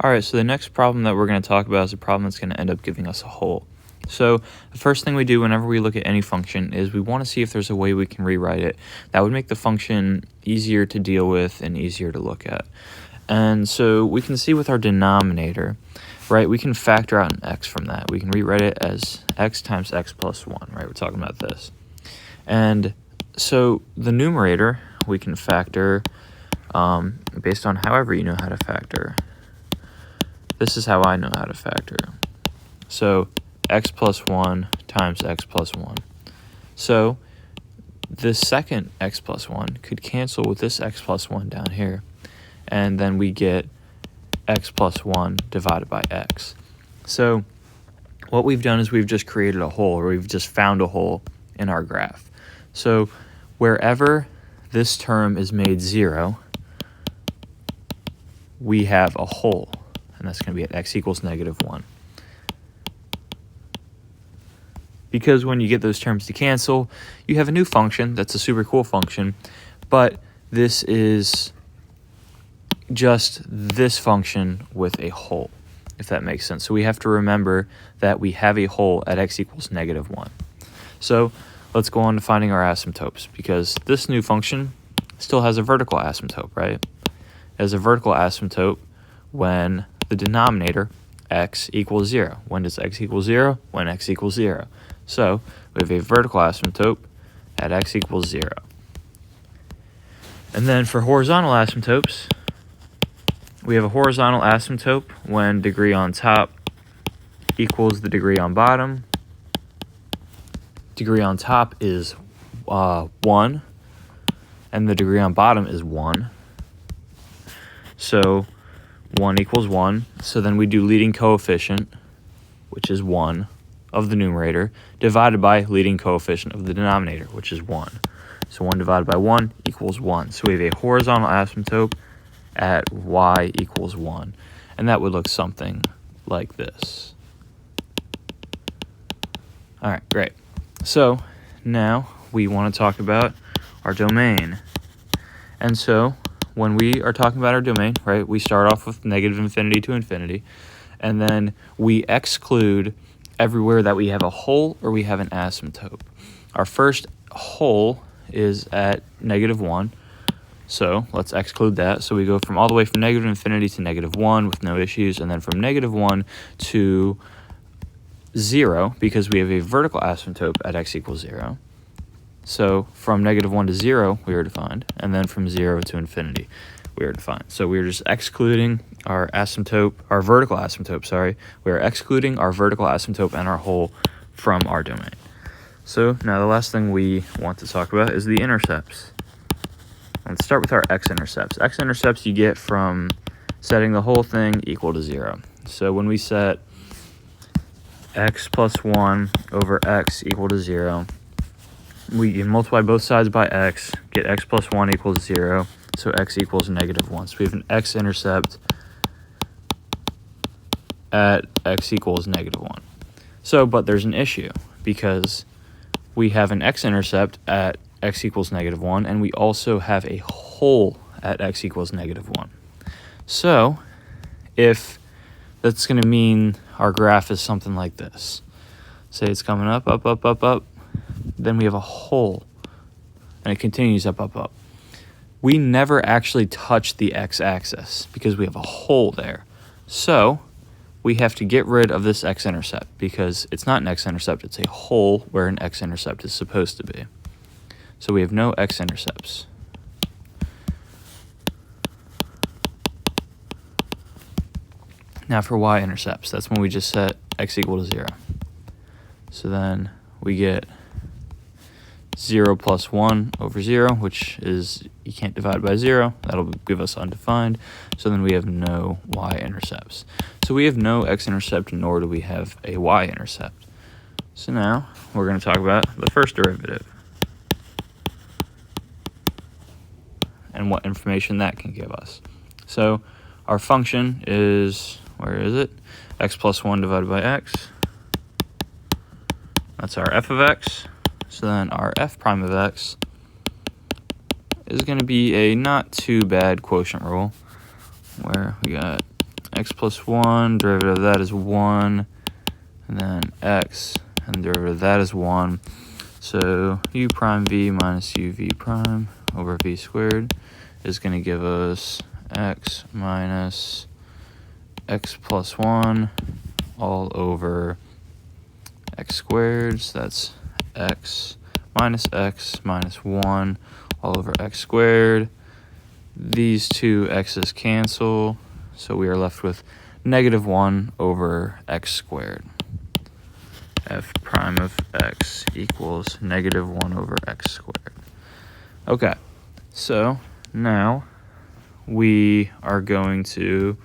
All right, so the next problem that we're going to talk about is a problem that's going to end up giving us a whole. So the first thing we do whenever we look at any function is we want to see if there's a way we can rewrite it that would make the function easier to deal with and easier to look at. And so we can see with our denominator, right, we can factor out an x from that. We can rewrite it as x times x plus 1, right? We're talking about this. And so the numerator, we can factor based on however you know how to factor. This is how I know how to factor. So x plus 1 times x plus 1. So the second x plus 1 could cancel with this x plus 1 down here. And then we get x plus 1 divided by x. So what we've done is we've just created a hole, or we've just found a hole in our graph. So wherever this term is made 0, we have a hole. And that's going to be at x equals -1. Because when you get those terms to cancel, you have a new function that's a super cool function, but this is just this function with a hole, if that makes sense. So we have to remember that we have a hole at x equals -1. So let's go on to finding our asymptotes, because this new function still has a vertical asymptote, right? It has a vertical asymptote when the denominator x equals 0. When does x equal 0? When x equals 0. So we have a vertical asymptote at x equals 0. And then for horizontal asymptotes, we have a horizontal asymptote when degree on top equals the degree on bottom. Degree on top is 1, and the degree on bottom is 1. So 1 equals 1. So then we do leading coefficient, which is 1, of the numerator, divided by leading coefficient of the denominator, which is 1. So 1 divided by 1 equals 1. So we have a horizontal asymptote at y equals 1. And that would look something like this. All right, great. So now we want to talk about our domain. And so when we are talking about our domain, right, we start off with -infinity to infinity, and then we exclude everywhere that we have a hole or we have an asymptote. Our first hole is at -1, so let's exclude that. So we go from all the way from -infinity to -1 with no issues, and then from -1 to 0, because we have a vertical asymptote at x equals 0. So from -1 to 0, we are defined, and then from 0 to infinity, we are defined. So we're just excluding our asymptote, our vertical asymptote, sorry. We are excluding our vertical asymptote and our hole from our domain. So now the last thing we want to talk about is the intercepts. Let's start with our x-intercepts. X-intercepts you get from setting the whole thing equal to 0. So when we set x plus 1 over x equal to 0, we can multiply both sides by x, get x plus 1 equals 0, so x equals -1. So we have an x-intercept at x equals -1. So, but there's an issue, because we have an x-intercept at x equals -1, and we also have a hole at x equals -1. So if that's going to mean our graph is something like this. Say it's coming up, up, up, up, up. Then we have a hole, and it continues up, up, up. We never actually touch the x-axis because we have a hole there. So we have to get rid of this x-intercept, because it's not an x-intercept, it's a hole where an x-intercept is supposed to be. So we have no x-intercepts. Now for y-intercepts, that's when we just set x equal to 0. So then we get 0 plus 1 over 0, which is, you can't divide by 0. That'll give us undefined. So then we have no y-intercepts. So we have no x-intercept, nor do we have a y-intercept. So now we're going to talk about the first derivative and what information that can give us. So our function is, where is it? X plus 1 divided by x. That's our f of x. So then our f prime of x is going to be a not too bad quotient rule, where we got x plus 1, derivative of that is 1, and then x, and derivative of that is 1. So u prime v minus uv prime over v squared is going to give us x minus x plus 1 all over x squared. So that's x minus 1 all over x squared. These two x's cancel, so we are left with negative 1 over x squared. F prime of x equals negative 1 over x squared. Okay, so now we are going to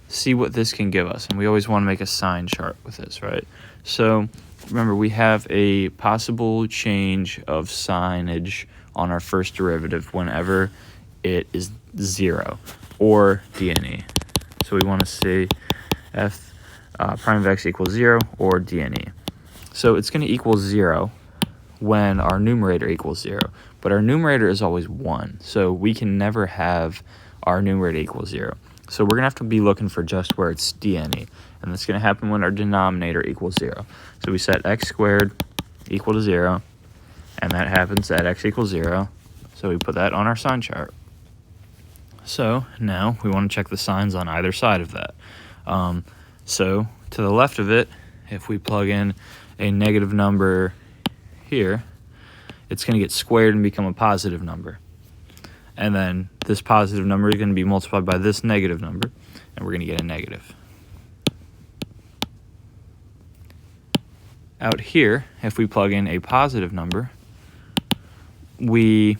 see what this can give us. And we always want to make a sign chart with this, right? So remember, we have a possible change of signage on our first derivative whenever it is 0 or dne. So we want to say f prime of x equals 0 or dne. So it's going to equal 0 when our numerator equals 0, but our numerator is always 1, so we can never have our numerator equal 0. So we're going to have to be looking for just where it's dne, and that's going to happen when our denominator equals 0. So we set x squared equal to 0, and that happens at x equals 0, so we put that on our sign chart. So now we want to check the signs on either side of that. So to the left of it, if we plug in a negative number here, it's going to get squared and become a positive number. And then this positive number is going to be multiplied by this negative number, and we're going to get a negative. Out here, if we plug in a positive number, we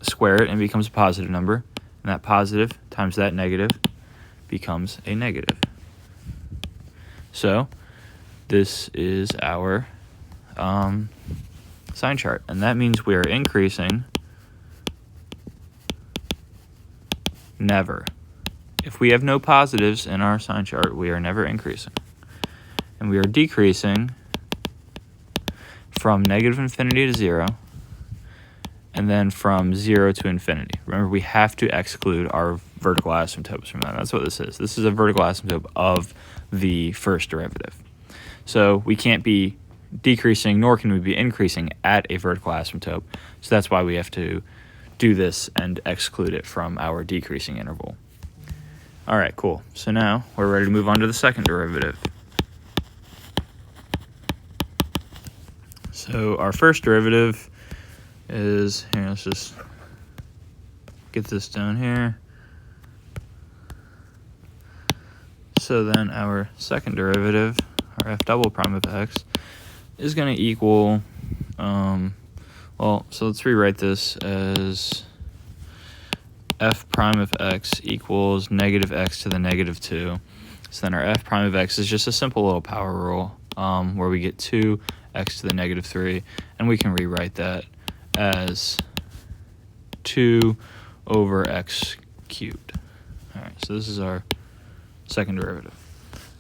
square it and it becomes a positive number, and that positive times that negative becomes a negative. So this is our sign chart, and that means we are increasing never. If we have no positives in our sign chart, we are never increasing. And we are decreasing from negative infinity to 0, and then from 0 to infinity. Remember, we have to exclude our vertical asymptotes from that. That's what this is. This is a vertical asymptote of the first derivative. So we can't be decreasing, nor can we be increasing at a vertical asymptote. So that's why we have to do this and exclude it from our decreasing interval. All right, cool. So now we're ready to move on to the second derivative. So our first derivative is, here, let's just get this down here. So then our second derivative, our f double prime of x, is going to equal, so let's rewrite this as f prime of x equals negative x to the negative 2. So then our f prime of x is just a simple little power rule where we get 2x to the negative 3, and we can rewrite that as 2 over x cubed. All right, so this is our second derivative.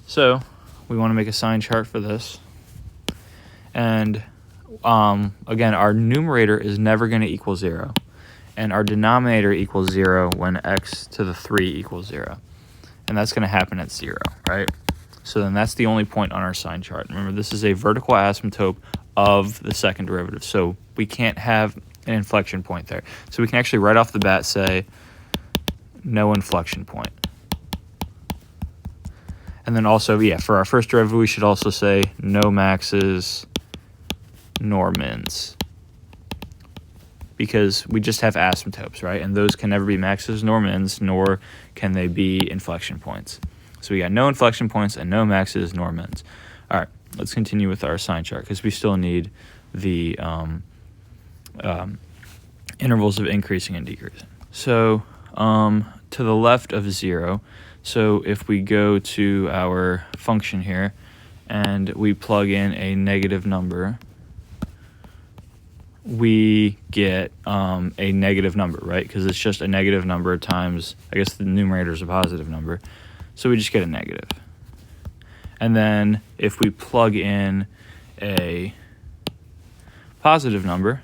So we want to make a sign chart for this. And again, our numerator is never going to equal 0. And our denominator equals 0 when x to the 3 equals 0. And that's going to happen at 0, right? So then that's the only point on our sign chart. Remember, this is a vertical asymptote of the second derivative. So we can't have an inflection point there. So we can actually right off the bat say no inflection point. And then also, yeah, for our first derivative, we should also say no maxes nor mins, because we just have asymptotes, right? And those can never be maxes nor mins, nor can they be inflection points. So we got no inflection points and no maxes nor mins. All right, let's continue with our sign chart, because we still need the intervals of increasing and decreasing. So to the left of 0, so if we go to our function here and we plug in a negative number, we get a negative number, right? Because it's just a negative number times, I guess the numerator is a positive number. So we just get a negative. And then if we plug in a positive number,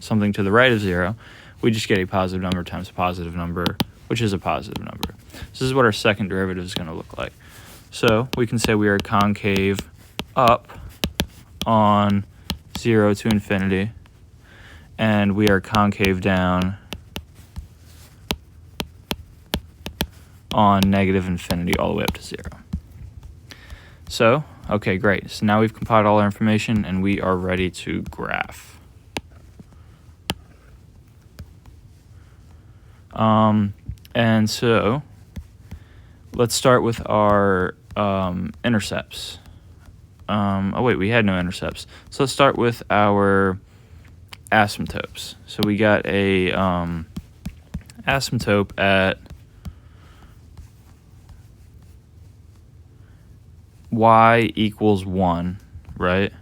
something to the right of 0, we just get a positive number times a positive number which is a positive number. So this is what our second derivative is going to look like. So we can say we are concave up on 0 to infinity, and we are concave down on negative infinity all the way up to 0. So, okay, great. So now we've compiled all our information, and we are ready to graph. And so let's start with our intercepts. Oh wait, we had no intercepts. So let's start with our asymptotes. So we got a asymptote at y equals 1, right?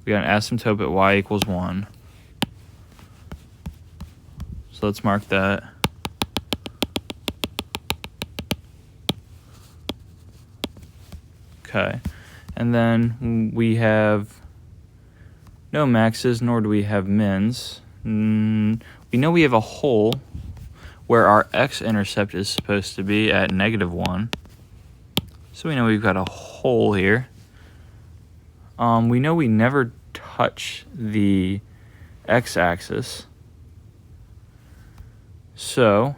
We got an asymptote at y equals 1. So let's mark that. Okay. And then we have no maxes, nor do we have mins. We know we have a hole where our x-intercept is supposed to be at -1. So we know we've got a hole here. We know we never touch the x-axis. So,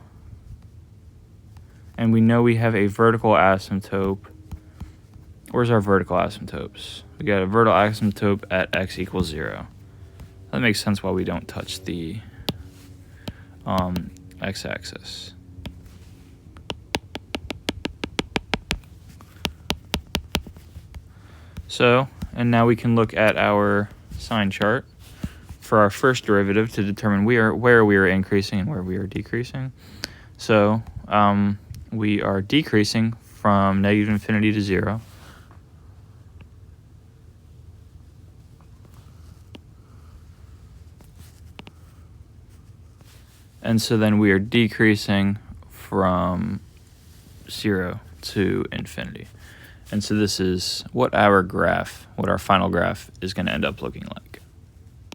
and we know we have a vertical asymptote. Where's our vertical asymptotes? We got a vertical asymptote at x equals 0. That makes sense why we don't touch the x-axis. So, and now we can look at our sign chart for our first derivative to determine where we are increasing and where we are decreasing. So we are decreasing from negative infinity to 0. And so then we are decreasing from 0 to infinity. And so this is what our final graph is going to end up looking like.